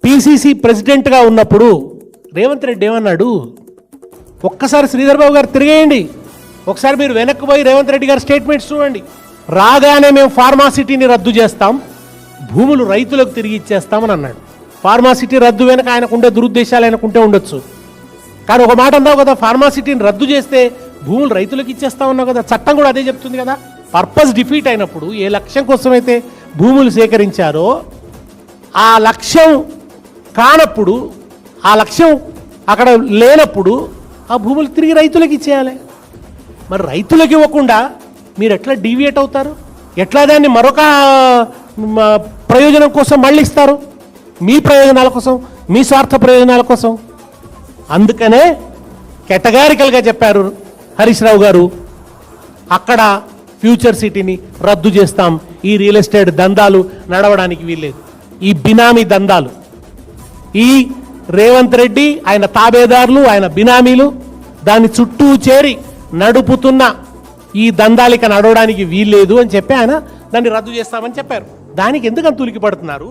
PCC ప్రెసిడెంట్గా ఉన్నప్పుడు రేవంత్ రెడ్డి ఏమన్నాడు? ఒక్కసారి శ్రీధర్ బాబు గారు తిరిగేయండి, ఒకసారి మీరు వెనక్కి పోయి రేవంత్ రెడ్డి గారి స్టేట్మెంట్స్ చూడండి. రాగానే మేము ఫార్మాసిటీని రద్దు చేస్తాం, భూములు రైతులకు తిరిగి ఇచ్చేస్తామని అన్నాడు. ఫార్మాసిటీ రద్దు వెనక ఆయనకు ఉండే దురుద్దేశాలు ఆయనకుంటే ఉండొచ్చు, కానీ ఒక మాట అన్నావు కదా, ఫార్మాసిటీని రద్దు చేస్తే భూములు రైతులకు ఇచ్చేస్తా ఉన్నావు కదా. చట్టం కూడా అదే చెప్తుంది కదా. పర్పస్ డిఫీట్ అయినప్పుడు, ఏ లక్ష్యం కోసమైతే భూములు సేకరించారో ఆ లక్ష్యం కానప్పుడు, ఆ లక్ష్యం అక్కడ లేనప్పుడు ఆ భూములు తిరిగి రైతులకు ఇచ్చేయాలి. మరి రైతులకు ఇవ్వకుండా మీరు ఎట్లా డీవియేట్ అవుతారు? ఎట్లా దాన్ని మరొక ప్రయోజనం కోసం మళ్ళీ ఇస్తారు? మీ ప్రయోజనాల కోసం, మీ స్వార్థ ప్రయోజనాల కోసం. అందుకనే కేటగారికల్గా చెప్పారు హరీష్ రావు గారు, అక్కడ ఫ్యూచర్ సిటీని రద్దు చేస్తాం, ఈ రియల్ ఎస్టేట్ దందాలు నడవడానికి వీల్లేదు, ఈ బినామీ దందాలు, ఈ రేవంత్ రెడ్డి ఆయన తాబేదారులు, ఆయన బినామీలు దాని చుట్టూ చేరి నడుపుతున్న ఈ దందాలిక నడవడానికి వీల్లేదు అని చెప్పి ఆయన దాన్ని రద్దు చేస్తామని చెప్పారు. దానికి ఎందుకు అంత ఉలికి పడుతున్నారు?